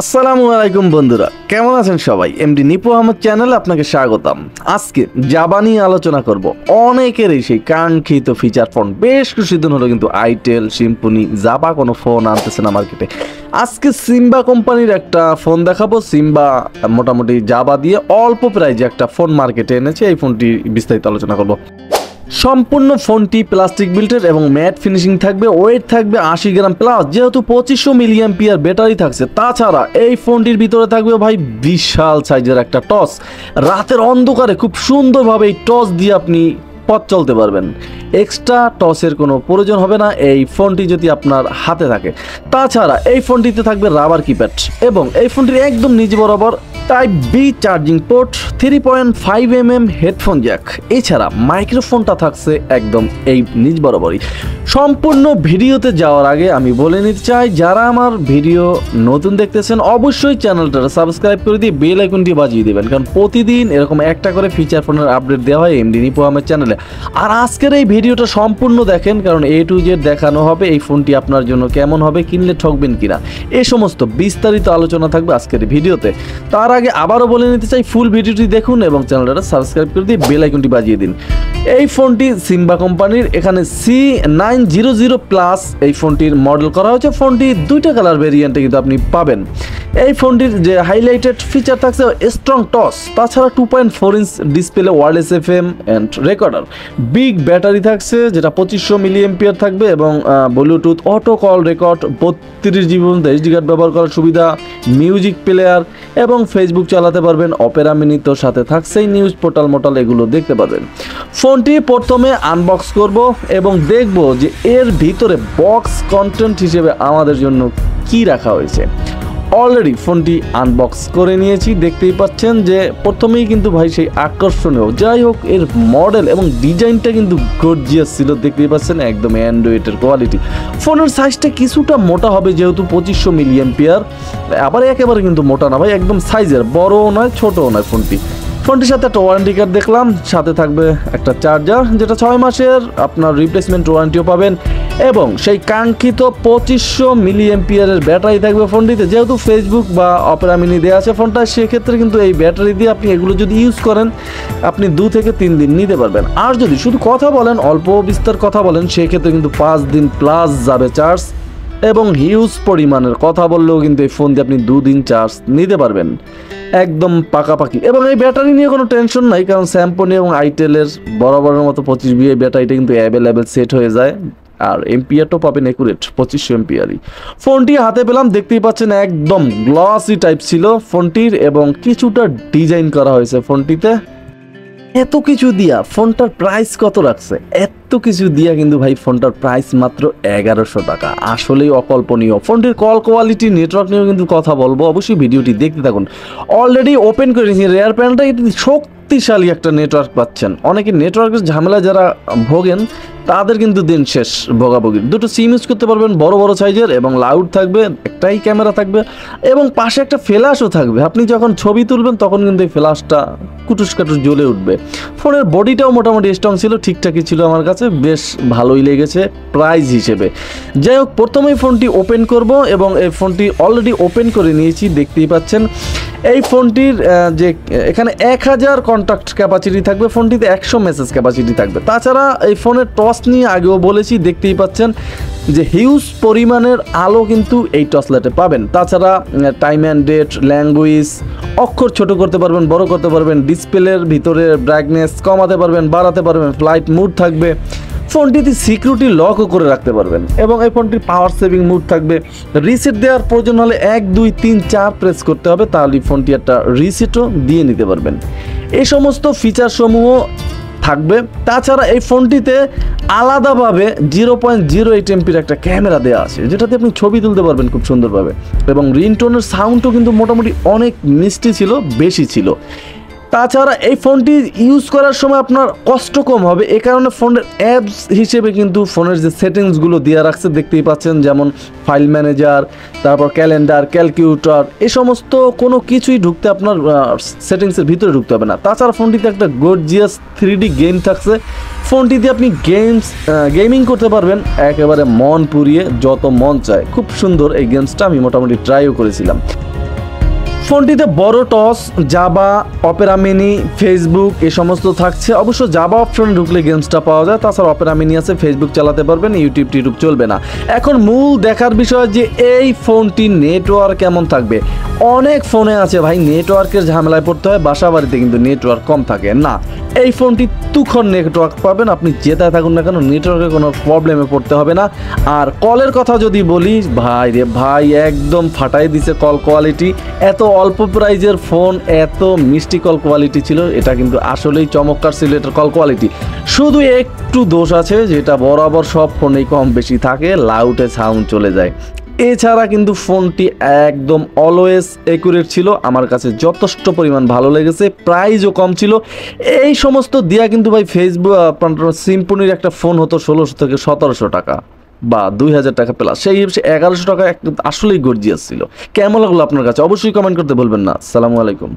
আসসালামু আলাইকুম বন্ধুরা, কেমন আছেন সবাই? এমডি নিপু আহমদ চ্যানেলে আপনাকে স্বাগতম। আজকে জাবা নিয়ে আলোচনা করব। অনেকেরই সেই কাঙ্ক্ষিত ফিচার ফোন, বেশ কিছুদিন হলো কিন্তু আইটেল, সিম্ফনি, জাবা কোনো ফোন আনতেছে না মার্কেটে। আজকে সিম্বা কোম্পানির একটা ফোন দেখাবো। সিম্বা মোটামুটি জাবা দিয়ে অল্প প্রাইজে একটা ফোন মার্কেটে এনেছে। এই ফোনটি বিস্তারিত আলোচনা করব। সম্পূর্ণ ফোনটি প্লাস্টিক বিল্টের এবং ম্যাট ফিনিশিং থাকবে। ওয়েট থাকবে 80 গ্রাম প্লাস, যেহেতু 2500 মিলিঅ্যাম্পিয়ার ব্যাটারি থাকছে। তাছাড়া এই ফোনটির ভিতরে থাকবে ভাই বিশাল সাইজের একটা টর্চ। রাতের অন্ধকারে খুব সুন্দরভাবে এই টর্চ দিয়ে আপনি পথ চলতে পারবেন। এক্সট্রা টর্চের কোনো প্রয়োজন হবে না এই ফোনটি যদি আপনার হাতে থাকে। তাছাড়া এই ফোনটিতে থাকবে রাবার কিপ্যাড এবং এই ফোনটির একদম নিচ বরাবর type B charging port, 3.5mm headphone jack. এছাড়া মাইক্রোফোনটা থাকছে একদম এই নিচ বরাবরই। সম্পূর্ণ ভিডিওতে যাওয়ার আগে আমি বলে নিতে চাই, যারা আমার ভিডিও নতুন দেখতেছেন অবশ্যই চ্যানেলটা সাবস্ক্রাইব করে দিয়ে বেল আইকনটি বাজিয়ে দেবেন, কারণ প্রতিদিন এরকম একটা করে ফিচার ফোনের আপডেট দেওয়া হয় এমডি নিপু আহমেদ চ্যানেলে। আর আজকের এই ভিডিওটা সম্পূর্ণ দেখেন, কারণ A to Z দেখানো হবে এই ফোনটি আপনার জন্য কেমন হবে, কিনলে ঠকবেন কিনা, এই সমস্ত বিস্তারিত আলোচনা থাকবে আজকের ভিডিওতে। তার আগে আবারও বলে নিতে চাই, ফুল ভিডিওটি দেখুন এবং চ্যানেলটা সাবস্ক্রাইব করে দিয়ে বেল আইকনটি বাজিয়ে দিন। এই ফোনটি সিম্বা কোম্পানির, এখানে C900 প্লাস এই ফোনটির মডেল করা হয়েছে। ফোনটি দুইটা কালার ভেরিয়েন্টে কিন্তু আপনি পাবেন। এই ফোনটির যে হাইলাইটেড ফিচার থাকছে স্ট্রং টস, তাছাড়া 2.4 inch display, wireless FM and recorder, big battery থাকছে যেটা 2500 মিলিঅ্যাম্পিয়ার থাকবে এবং Bluetooth auto call record, 32 GB SD card ব্যবহার করার সুবিধা, মিউজিক প্লেয়ার এবং ফেসবুক চালাতে পারবেন। অপেরা মিনি তো সাথে থাকছেই, নিউজ পোর্টাল মোটাল এগুলো দেখতে পারবেন। ফোনটি প্রথমে আনবক্স করব এবং দেখব যে এর ভিতরে বক্স কন্টেন্ট হিসেবে আমাদের জন্য কি রাখা হয়েছে। অলরেডি ফোনটি আনবক্স করে নিয়েছি, দেখতেই পাচ্ছেন যে প্রথমেই কিন্তু ভাই সেই আকর্ষণীয়, যাই হোক এর মডেল এবং ডিজাইনটা কিন্তু গর্জিয়াস ছিল। দেখতেই পাচ্ছেন একদম অ্যান্ড্রয়েডের কোয়ালিটি। ফোনের সাইজটা কিছুটা মোটা হবে যেহেতু 2500 মিলিঅ্যাম্পিয়ার, আবার একেবারে কিন্তু মোটা না ভাই, একদম সাইজের, বড়ও নয় ছোটও নয় ফোনটির সাথে একটা ওয়ারেন্টি কার্ড দেখলাম, সাথে থাকবে একটা চার্জার যেটা 6 মাসের আপনার রিপ্লেসমেন্ট ওয়ারেন্টিও পাবেন এবং সেই কাঙ্ক্ষিত 2500 মিলিঅ্যাম্পিয়ারের ব্যাটারি থাকবে ফোনটিতে। যেহেতু ফেসবুক বা অপেরা মিনি দেওয়া আছে ফোনটা, সেক্ষেত্রে কিন্তু এই ব্যাটারি দিয়ে আপনি এগুলো যদি ইউজ করেন আপনি 2 থেকে 3 দিন নিতে পারবেন। আর যদি শুধু কথা বলেন, অল্প বিস্তার কথা বলেন, সেক্ষেত্রে কিন্তু 5 দিন প্লাস যাবে চার্জ এবং হিউজ পরিমাণের কথা বললেও কিন্তু এই ফোন দিয়ে আপনি 2 দিন চার্জ নিতে পারবেন, একদম পাকাপাকি। এবং এই ব্যাটারি নিয়ে কোনো টেনশন নাই, কারণ স্যামসং এবং আইটেলের বরাবরের মতো 25 VA ব্যাটারিটা কিন্তু অ্যাভেলেবেল সেট হয়ে যায়। আর এমপিআরটাও পাবেন একুরেট 2500 এমপিআরই। ফোনটি হাতে পেলাম, দেখতেই পাচ্ছেন একদম গ্লসি টাইপ ছিল ফোনটির এবং কিছুটা ডিজাইন করা হয়েছে ফোনটিতে। এত কিছু দিয়া ফোনটার প্রাইস কত রাখছে? এত কিছু দিয়া কিন্তু ভাই ফোনটার প্রাইস মাত্র 1100 টাকা। আসলেই অকল্পনীয়। ফোনটির কল কোয়ালিটি, নেটওয়ার্ক নিয়েও কিন্তু কথা বলবো, অবশ্যই ভিডিওটি দেখতে থাকুন। অলরেডি ওপেন করে নিয়েছি রেয়ার প্যানেলটা, এটি শক্তিশালী একটা নেটওয়ার্ক পাচ্ছেন। অনেকে নেটওয়ার্কের ঝামেলা যারা ভোগেন তাদের কিন্তু দিন শেষ ভোগাভোগির। দুটো সিম ইউজ করতে পারবেন, বড় বড় সাইজের, এবং লাউড থাকবে, একটাই ক্যামেরা থাকবে এবং পাশে একটা ফ্ল্যাশও থাকবে। আপনি যখন ছবি তুলবেন তখন কিন্তু এই ফ্ল্যাশটা কুটুস কাটুস জ্বলে উঠবে। ফোনের বডিটাও মোটামুটি স্ট্রং ছিল, ঠিকঠাকই ছিল, আমার কাছে বেশ ভালোই লেগেছে প্রাইস হিসেবে। যাই হোক, প্রথমেই ফোনটি ওপেন করব এবং এই ফোনটি অলরেডি ওপেন করে নিয়েছি, দেখতেই পাচ্ছেন। এই ফোনটির যে এখানে 1000 কন্ট্যাক্ট ক্যাপাসিটি থাকবে, ফোনটিতে 100 মেসেজ ক্যাপাসিটি থাকবে। তাছাড়া এই ফোনের টর্চ নিয়ে আগেও বলেছি, দেখতেই পাচ্ছেন যে হিউজ পরিমাণের আলো কিন্তু এই টর্চ লাইটে পাবেন। তাছাড়া টাইম অ্যান্ড ডেট, ল্যাঙ্গুয়েজ, অক্ষর ছোট করতে পারবেন, বড় করতে পারবেন, ডিসপ্লের ভিতরে ব্রাইটনেস কমাতে পারবেন, বাড়াতে পারবেন, ফ্লাইট মুড থাকবে। ফোনটিতে সিকিউরিটি লকও করে রাখতে পারবেন এবং এই ফোনটির পাওয়ার সেভিং মুড থাকবে। রিসেট দেওয়ার প্রয়োজন হলে 1 2 3 4 প্রেস করতে হবে, তাহলে ফোনটি একটা রিসেটও দিয়ে নিতে পারবেন। এই সমস্ত ফিচারসমূহ থাকবে। তাছাড়া এই ফোনটিতে আলাদাভাবে 0.08 এমপির একটা ক্যামেরা দেওয়া আছে, যেটাতে আপনি ছবি তুলতে পারবেন খুব সুন্দরভাবে এবং রিংটোনের সাউন্ডও কিন্তু মোটামুটি অনেক মিষ্টি ছিল, বেশি ছিল। তাছাড়া এই ফোনটি ইউজ করার সময় আপনার কষ্ট কম হবে, এই কারণে ফোনের অ্যাপস হিসেবে কিন্তু ফোনের যে সেটিংসগুলো দেওয়া রাখছে দেখতেই পাচ্ছেন, যেমন ফাইল ম্যানেজার, তারপর ক্যালেন্ডার, ক্যালকুলেটর, এই সমস্ত কোনো কিছুই ঢুকতে আপনার সেটিংসের ভিতরে ঢুকতে হবে না। তাছাড়া ফোনটিতে একটা গর্জিয়াস 3D গেম থাকছে। ফোনটি দিয়ে আপনি গেমিং করতে পারবেন একেবারে মন পুড়িয়ে, যত মন চায়। খুব সুন্দর এই গেমসটা, আমি মোটামুটি ট্রাইও করেছিলাম। ফোনটিতে বড় টস, জাভা, অপেরা মিনি, ফেসবুক এ সমস্ত থাকছে। অবশ্য জাভা অপশনে ঢুকলে গেমসটা পাওয়া যায়, তাছাড়া অপেরা মিনি আছে, ফেসবুক চালাতে পারবেন, ইউটিউব চলবে না। এখন মূল দেখার বিষয় যে এই ফোনটির নেটওয়ার্ক কেমন থাকবে। অনেক ফোনে আছে ভাই নেটওয়ার্কের ঝামেলায় পড়তে হয়, বাসা বাড়িতে কিন্তু নেটওয়ার্ক কম থাকে না। এই ফোনটি তুখর নেটওয়ার্ক পাবেন, আপনি যেটায় থাকুন না কেন নেটওয়ার্কের কোনো প্রবলেমে পড়তে হবে না। আর কলের কথা যদি বলি, ভাই রে ভাই একদম ফাটাই দিছে কল কোয়ালিটি। এত অল্প প্রাইজের ফোন এত মিষ্টি কল কোয়ালিটি ছিল, এটা কিন্তু আসলেই চমৎকার ছিল এটার কল কোয়ালিটি। শুধু একটু দোষ আছে, যেটা বরাবর সব ফোনেই কম বেশি থাকে, লাউডে সাউন্ড চলে যায়। এছাড়া কিন্তু ফোনটি একদম অলওয়েজ একুরেট ছিল, আমার কাছে যথেষ্ট পরিমাণ ভালো লেগেছে, প্রাইসও কম ছিল। এই সমস্ত দিয়া কিন্তু ভাই ফেসবুক সিম্পনির একটা ফোন হতো 1600 থেকে 1700 টাকা বা 2000 টাকা প্লাস, সেই হিসেবে 1100 টাকা আসলেই গর্জিয়াস ছিল। কেমন লাগলো আপনার কাছে অবশ্যই কমেন্ট করতে বলবেন না। আসসালামু আলাইকুম।